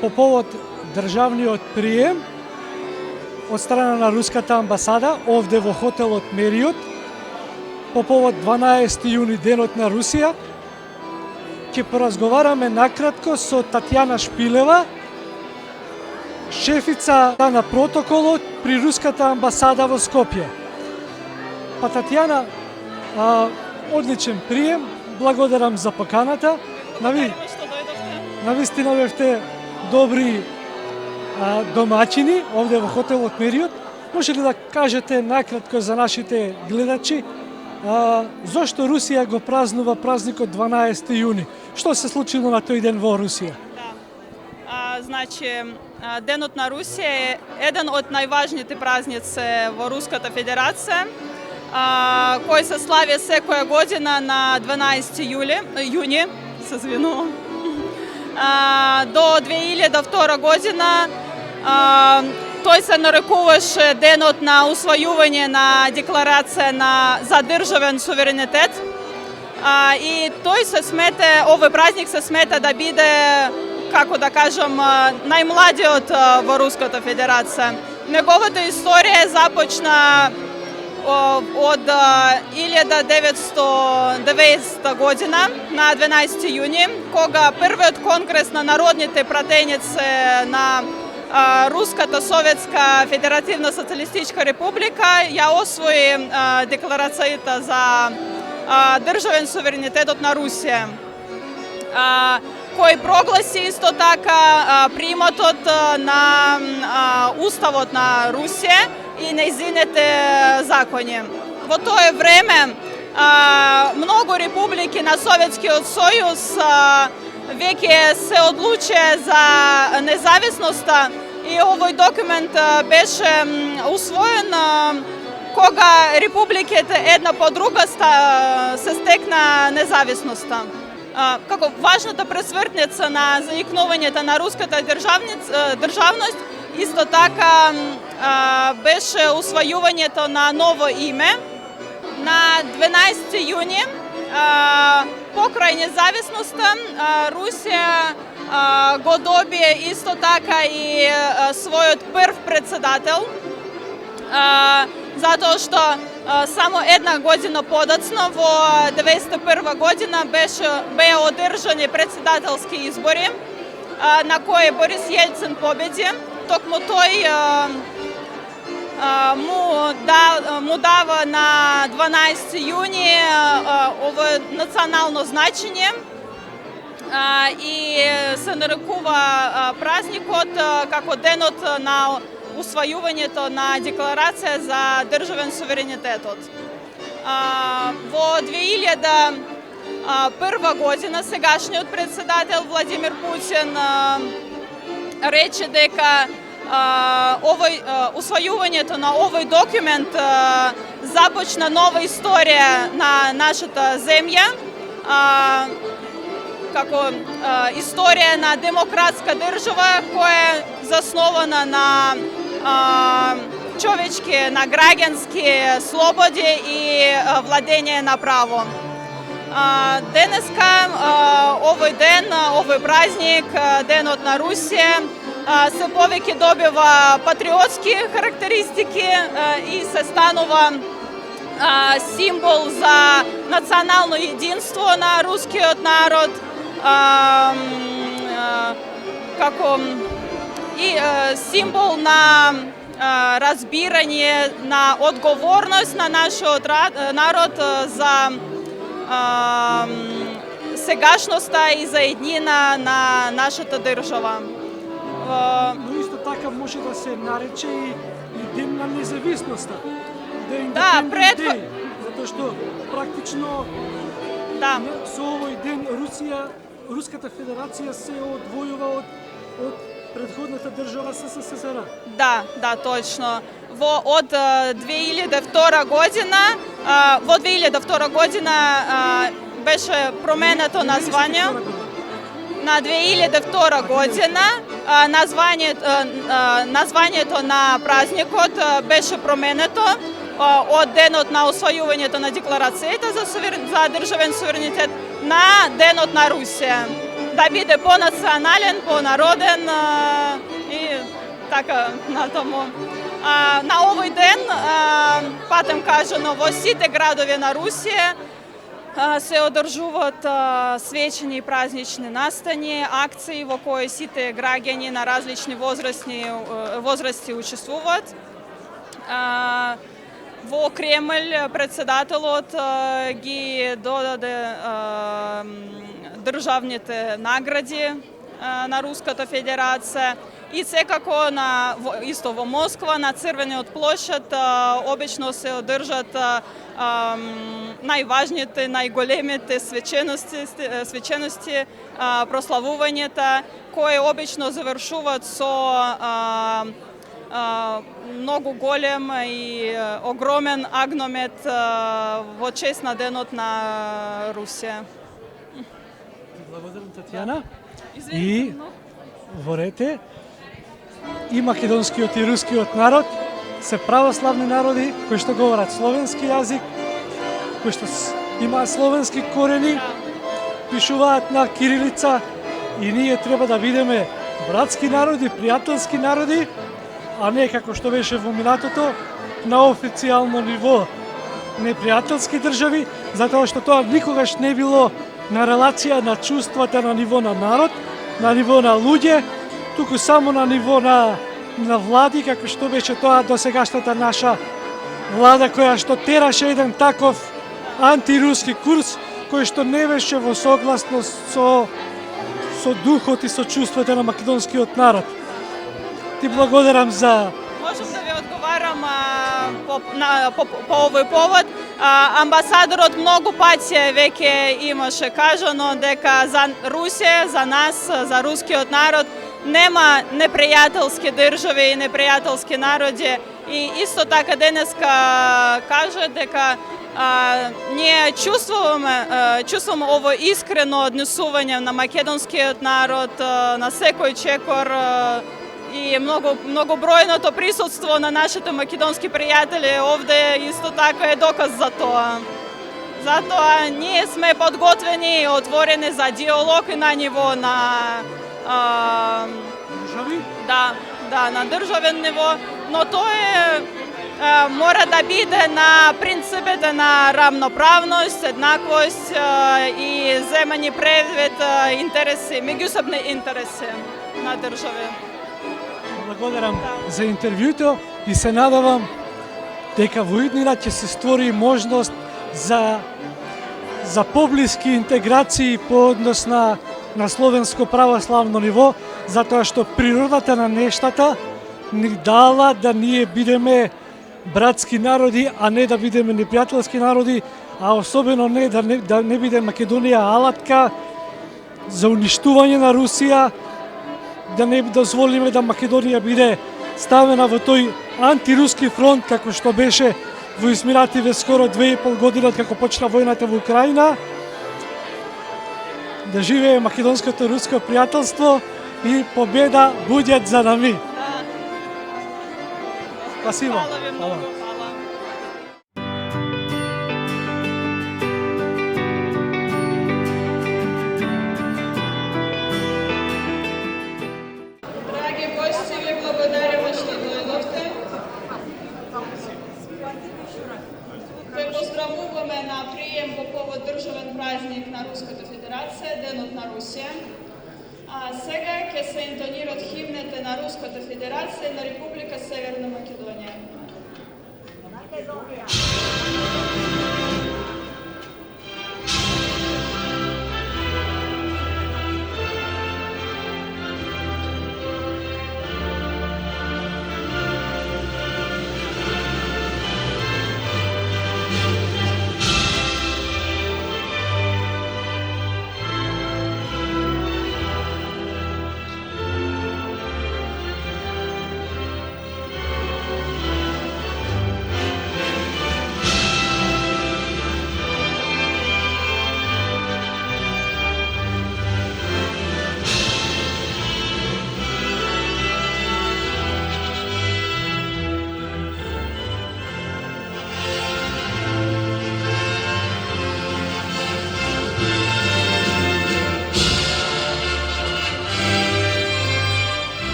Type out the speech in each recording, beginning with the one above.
по повод државниот прием од страна на руската амбасада овде во хотелот Мериот по повод 12 јуни денот на Русија. Ќе поразговараме накратко со Татјана Шпилева, шефица на протоколот при руската амбасада во Скопје. Па Татјана, одличен прием, благодарам за поканата. Навистина бевте добри домаќини овде во хотелот Мериот. Може ли да кажете накратко за нашите гледачи зошто Русија го празнува празникот 12 јуни? Што се случило на тој ден во Русија? Значи, денот на Русија е еден од најважните празници во Руската Федерација, кој се слави секоја година на 12 јуни, се извинувам. До 2002 година тој се нарекуваше денот на усвојување на декларација за државен суверенитет. И тој се смета, овој празник се смета да биде, како да кажам, најмладиот во Руската Федерација. Неговата историја започна од 1990 година на 12 јуни, кога првиот конгрес на народните пратеници на Руската Советска Федеративна Социјалистичка република ја освои декларацијата за државен суверенитетот на Русија, кој прогласи исто така приматот на уставот на Русија и нејзините закони. Во тоа време многу републики на Советскиот сојуз веќе се одлучија за независноста и овој документ беше усвоен кога републиките една по друга се стекна независноста. Како важната пресвртница на заникнувањето на руската државност, исто така беше усвојувањето на ново име. На 12 јуни, покрај независноста, Русија го добие исто така и својот прв председател, затоа што само една година подоцна, во 1991 година, беа одржани председателски избори, на кои Борис Јелцин победи. Токму тој му дава на 12 јуни ово национално значење и се нарекува празникот како денот на усвојувањето на декларација за државен суверенитетот. Во 2001 година сегашниот председател Владимир Путин рече дека усвојувањето на овој документ започна нова историја на нашата земја, како историја на демократска држава која е заснована на човечки, на граѓански слободи и владење на право. Денеска, овој ден, овој празник, денот на Русија, се повеќе добива патриотски характеристики и се станува символ за национално единство на рускиот народ, како и символ на разбирање, на одговорност на нашиот народ за сегашноста и за еднина на нашата држава. Но исто така може да се нарече и ден на независноста. Да, затоа што практично со овој ден Руската Федерација се одвојува од предходната држава СССР. Да, точно. Од 2002 година, во 2002 година беше променето назвање. На 2002 година назвањето на празникот беше променето од денот на усвојувањето на декларацијата за државен суверенитет на денот на Русија. да биде понационален, понароден и така на тому. На овој ден, патем кажано, во сите градови на Русија се одржуваат свечени и празнични настани, акции во кои сите граѓани на различни возрасти учествуваат. Во Кремљ председателот ги додаде државните награди на Руската Федерација и секако исто во Москва на Црвениот плошад обично се одржат најважните, најголемите свечености, прославувањата, кои обично завршуваат со многу голем и огромен агномет во чест на денот на Русија. Благодарам, Татјана. И во рете и македонскиот и рускиот народ се православни народи кои што говорат словенски јазик, кои што имаат словенски корени, пишуваат на кирилица и ние треба да бидеме братски народи, пријателски народи, а не како што беше во минатото на официјално ниво непријателски држави, затоа што тоа никогаш не било на релација на чувствата на ниво на народ, на ниво на луѓе, туку само на ниво на влади, како што беше тоа досегашната наша влада, која што тераше еден таков антируски курс, кој што не беше во согласност со духот и со чувствата на македонскиот народ. Ти благодарам за... Можам да ви одговарам по овој повод. Амбасадорот многу пати веќе имаше кажано дека за Русија, за нас, за рускиот народ, нема непријателски држави и непријателски народи. И исто така денеска каже дека ние чувствуваме ово искрено однесување на македонскиот народ, на секој чекор и многобројното присуство на нашите македонски пријатели овде исто така е доказ за тоа. Затоа ние сме подготвени и отворени за диалог и на ниво на држави? Да, на државен ниво, но тоа мора да биде на принципите на рамноправност, еднаквост и земање предвид интереси, меѓусобни интереси на држави. Благодарам за интервјуто и се надавам дека во иднина ќе се створи можност за поблиски интеграции по однос на словенско православно ниво, затоа што природата на нештата ни дала да ние бидеме братски народи, а не да бидеме непријателски народи, а особено не да не биде Македонија алатка за уништување на Русија, да не дозволиме да Македонија биде ставена во тој антируски фронт како што беше во изминативе скоро 2,5 години како почна војната во Украина. Да живее македонското-руско пријателство и победа будет за нами. Спасибо. Хвала ви многу. Хвала. Драги гости, ви благодариме што дојдовте. Ве поздравуваме на прием по повод државен празник на Руската Федерација, Денот на Русија. А сега ќе се интонираат химните на Руската Федерација и на Република Северна Македонија.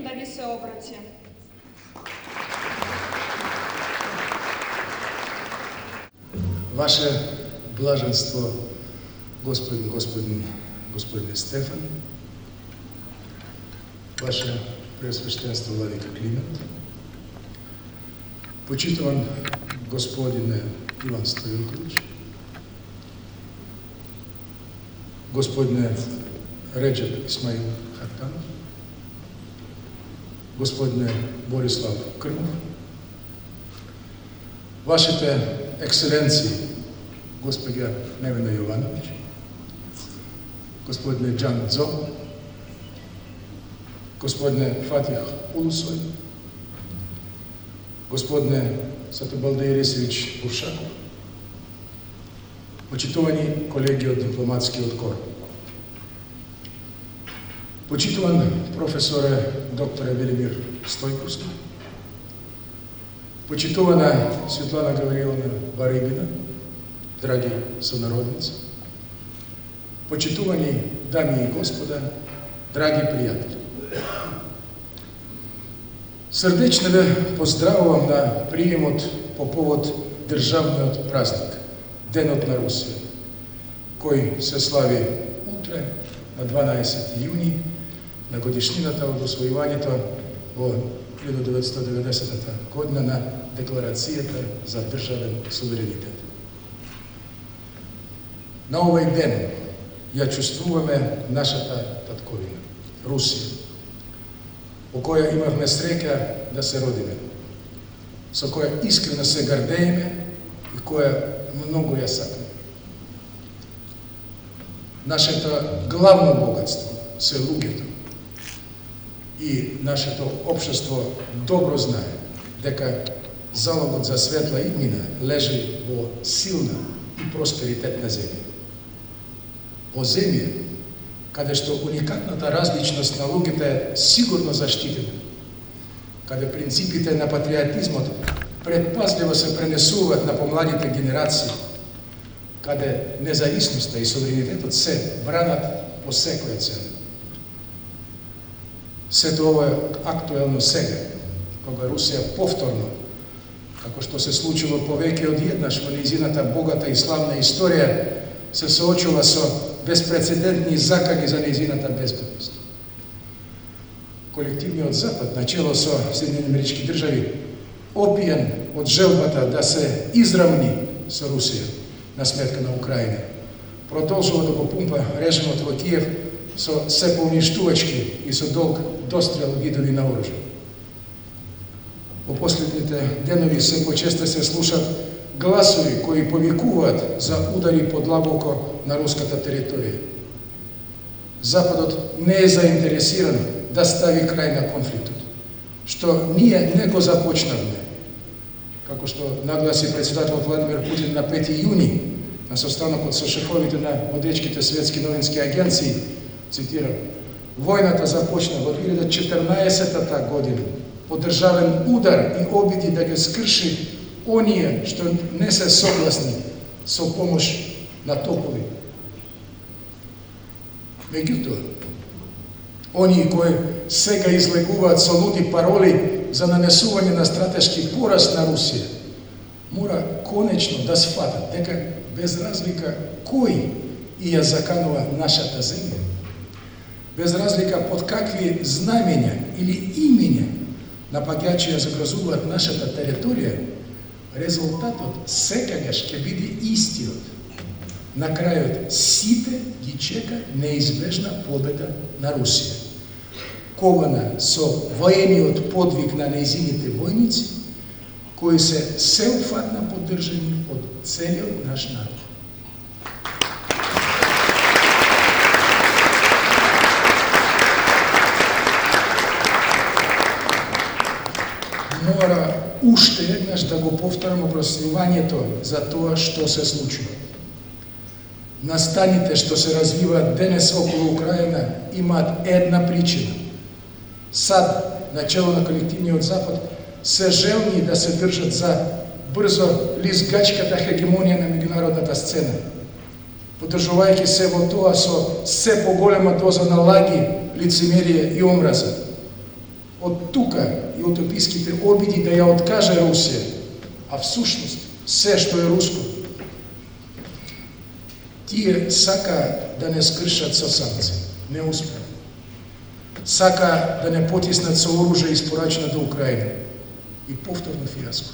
да ви се обрати. Ваше блаженство, Господине Стефан, Ваше Преосвященство Владика Климент, почитуван Господине Иван Стоилкович, Господине Реджеп Исмаил Хартанов, Господине Борислав Крмов, Вашите Екселенции, госпожа Невена Йованович, Господине Джан Дзо, Господине Фатих Улусой, Господине Сатобалде Ирисович Буршаков, почитувани колеги от дипломатскиот корпус, почитуван професоре докторе Велимир Стојковски, почитувана Светлана Гавриловна Барибина, драги сонародници, почитувани дами и господа, драги приятели. Срдечно ве поздравувам на приемот по повод државниот празник, Денот на Русија, кој се слави утре на 12 јуни, на годишнината од освојувањето во 1990 година на Декларацијата за државен суверенитет. На овој ден ја чувствуваме нашата татковина, Русија, во која имавме среќа да се родиме, со која искрено се гордееме и која многу ја сакаме. Нашето главно богатство се луѓето и нашето општество добро знае дека залогот за светла иднина лежи во силна и просперитетна земја. Во земја каде што уникатната различност на луѓето е сигурно заштитена, каде принципите на патриотизмот предпазливо се пренесуваат на помладите генерации, каде независноста и суверенитетот се бранат по секоја цена. Сето ова е актуелно сега, кога Русија повторно, како што се случило повеќе од еднаш во нејзината богата и славна историја, се соочува со безпрецедентни закани за нејзината безбедност. Колективниот Запад, начело со Соединените амерички држави, опиен од желбата да се изравни со Русија на сметка на Украина, продолжува да го пумпа режимот во Киев со се поуништувачки и со долг дострел видови на оружје. Во последните денови се почесто се слушат гласови кои повикуваат за удари подлабоко на руската територија. Западот не е заинтересиран да стави крај на конфликтот, што ние не го започнавме, како што нагласи председателот Владимир Путин на 5 јуни на состанокот со шефовите на водечките светски новински агенции, цитирам: "Војната започна во 2014 година по државен удар и обиди да ги скрши оние што не се согласни со помош на топови. Меѓутоа, оние кои сега излегуваат со луди пароли за нанесување на стратешки пораз на Русија, мора конечно да сфатат дека без разлика кој и ја заканува нашата земја, без разлика под какви знамења или имења напаѓачи ја загрозуваат нашата територија, резултатот секогаш ќе биде истиот. На крајот сите ги чека неизбежна победа на Русија, кована со воениот подвиг на нејзините војници, кои се сеопфатно поддржани од целиот наш народ. Мора уште еднаш да го повторам обяснувањето за тоа што се случува. Настаните што се развиваат денес околу Украина имаат една причина. САД, начело на колективниот Запад, се желни да се држат за брзо лизгачката хегемонија на меѓународната сцена, поддржувајќи се во тоа со се поголема доза на лаги, лицемерие и омраза. От тука и утописките обиди да ја откаже Русија, а всушност се што е руско, тие сака да не скршат со санкции, не успеа. Сака да не потиснат со оружје испорачено до Украина и повторно фиаско.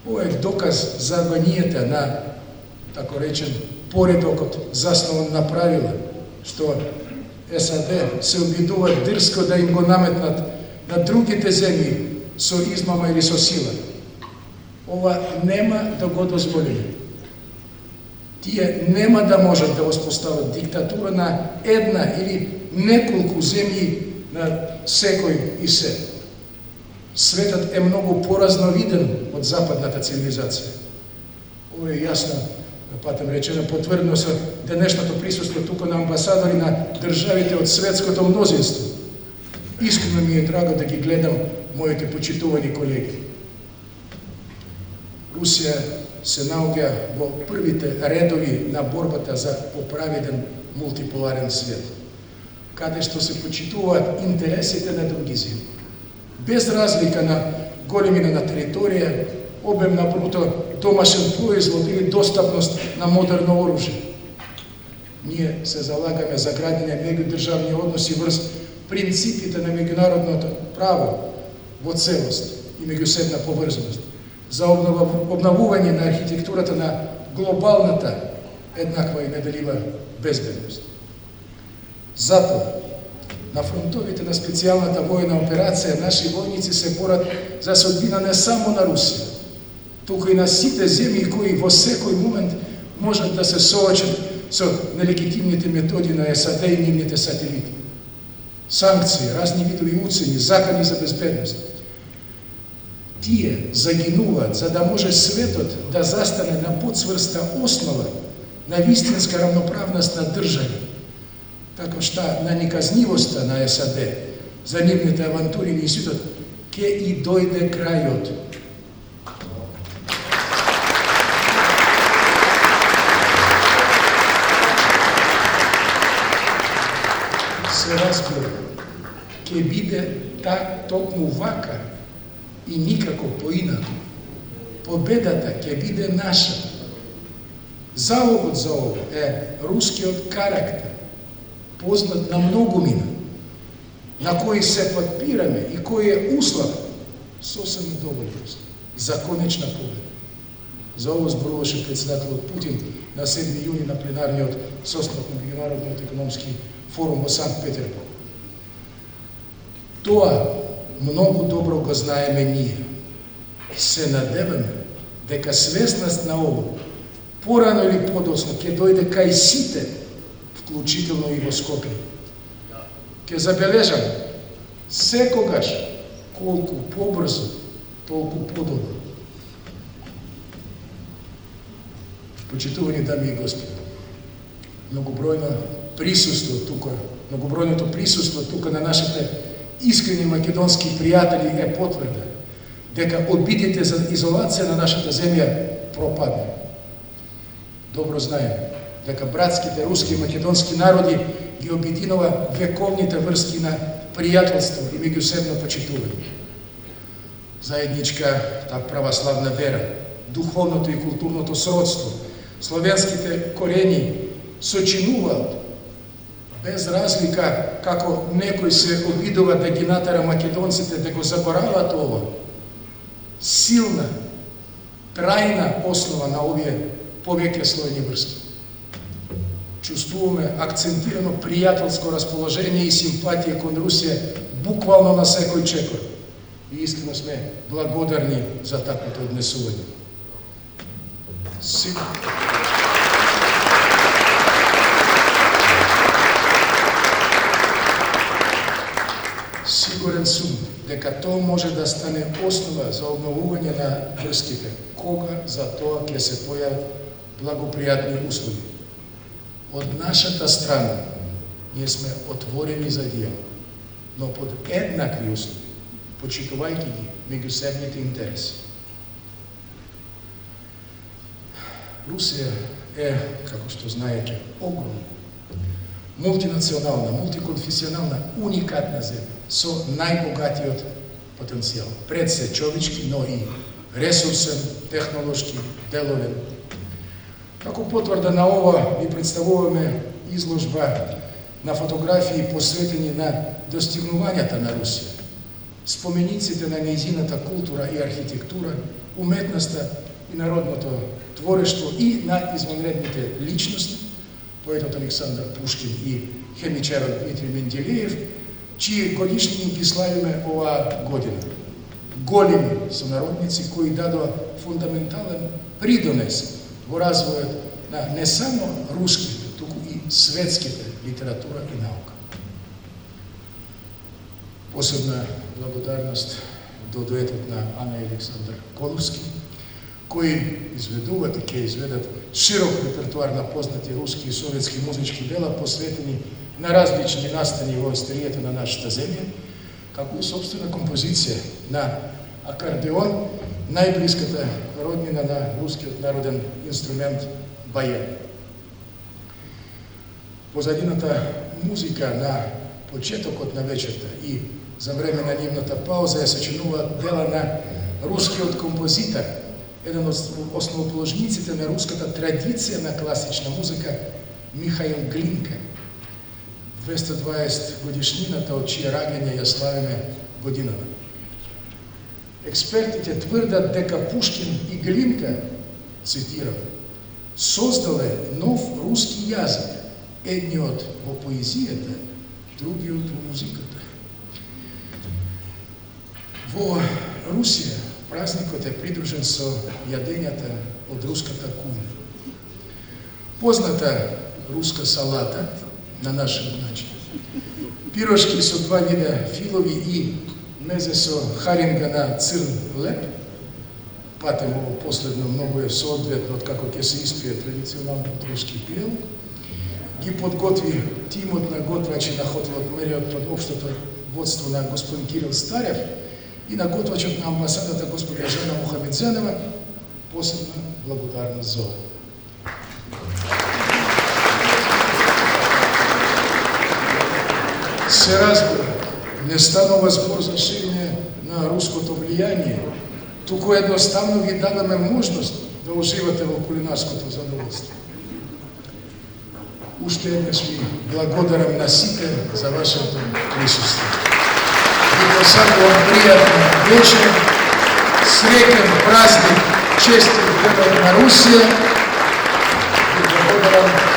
Ова е доказ за агонијата на, тако речен, поредокот заснуван на правила, што САД се обидува дрско да им го наметнат на другите земји со измама или со сила. Ова нема да го дозволиме. Тие нема да можат да воспостават диктатура на една или неколку земји на секој и се. Светот е многу поразновиден од западната цивилизација. Ова е јасно, патем речено, потврдено со денешното присуство тука на амбасадори на државите од светското мнозинство. Искрено ми е драго да ги гледам моите почитувани колеги. Русија се наоѓа во првите редови на борбата за поправеден мултиполарен свет, каде што се почитуваат интересите на други земји. Без разлика на големина на територија, обем на бруто домашен производ или достапност на модерно оружје. Ние се залагаме за градење меѓудржавни односи врз принципите на меѓународното право во целост и меѓусебна поврзаност, за обновување на архитектурата на глобалната еднаква и неделива безбедност. Затоа, на фронтовите на специјалната војна операција, наши војници се борат за судбина не само на Русија, туку и на сите земји кои во секој момент можат да се соочат со нелегитимните методи на САД и нивните сателити. Санкции, разни видови уцени, закани за безбедност. Тие загинуваат за да може светот да застане на подсврста основа на вистинска равноправност на држави, така што на неказнивоста на САД за нивните авантури низ светот ќе и дојде крајот. Се разбира, ќе биде токму вака и никако поинако. Победата ќе биде наша. Залогот за ово е рускиот карактер, познат на многумина, на кој се подпираме и кој е услов сосем доволен за конечна победа. За ово зборуваше председателот Путин на 7 јуни на пленарниот состав на Меѓународниот економски форум во Санкт-Петербург. Тоа многу добро го знаеме ние. Се надеваме дека свесност на ово порано или подоцна ќе дојде кај сите, вклучително и во Скопје. Ќе забележаме секогаш колку побрзо, толку подобро. Почитувани дами и господи, многобројното присуство тука на нашите искрени македонски пријатели е потврда дека обидите за изолација на нашата земја пропадна. Добро знаеме дека братските руски и македонски народи ги обединува вековните врски на пријателство и меѓусебно почитување. Заедничка та православна вера, духовното и културното сродство, славенските корени сочинуваат без разлика како некој се обидува да ги натера македонците да го заборават ово. Силна, трајна основа на овие повеќе слојни врски. Чувствуваме акцентирано пријателско расположение и симпатија кон Русија буквално на секој чекор. И искрено сме благодарни за таквото однесување. Сигурен сум дека тоа може да стане основа за обновување на врските, кога за тоа ќе се појават благопријатни услови. Од нашата страна ние сме отворени за дијалог, но под еднакви услови, почитувајќи ги меѓусебните интереси. Русија е, како што знаете, огромна. multinacionalna, multikonfesionalna, unikatna zemlja, so najbogatijot potencijal. Predvsej čovječki, no i resursen, tehnološki, deloven. Kako potvrda na ovo i predstavujeme izložba na fotografiji posveteni na dostignuvanjata na Rusiji. Spomenicite na njeziната kultura i arhitektura, umetnosta i narodното tvoreštvo i na izvanredните ličnosti, poetot Aleksandar Puškin i hemičar Dmitrij Mendeljejev, čiji godišnjiki slavime ova godina. Golemi sonarodnici koji dado fundamentalan pridones u razvoju na ne samo ruski, tuku i svetske literatura i nauka. Posebna blagodarnost do duetot na Ana i Aleksandar Kolovski, koji izveduvati, ke izvedat širok repertoar na poznati ruski i sovjetski muzički dela posveteni na različni nastani ovoj starijeta na našta zemlje, kako i sobstvena kompozicija na akordeon, najbliskata rodnina na ruski naroden instrument bajen. Pozadinata muzika na početok od na večerta i za vremena njimната pauza je sačinula dela na ruski od kompozitor, jedan od osnovopoložnicите na ruskата tradicija na klasična muzika Mihail Glinka. 220 godišnjinata od čije rađenja ja slavime godinama. Ekspертите твърдат дека Пушкин и Глинка, цитирам, создале нов руски язик, едниот во поезијата, другиот во музиката. Во Русија празникот е придружен со јадењата од руската кухња. Позната руска салата на нашиот начин. Пирошки со два вида филови и мезе со харинга на црн леп. Патем ово последно многу е соодветно од како ќе се испие традиционално руски пиел. Ги подготви тимот на готвачи на хотелот Мериот под општото водство на господин Кирил Старев и на готвачот на амбасадата господја Жана Мухамедзянова. Посебна благодарност за ова. Се разбира, не станува збор за ширење на руското влијание, туку едноставно ви даваме можност да уживате во кулинарското задоволство. Уште еднаш ви благодарам на сите за вашето присуство. Ви посакувам пријатен вечер, среќен празник, честит ден на Русија. Ви благодарам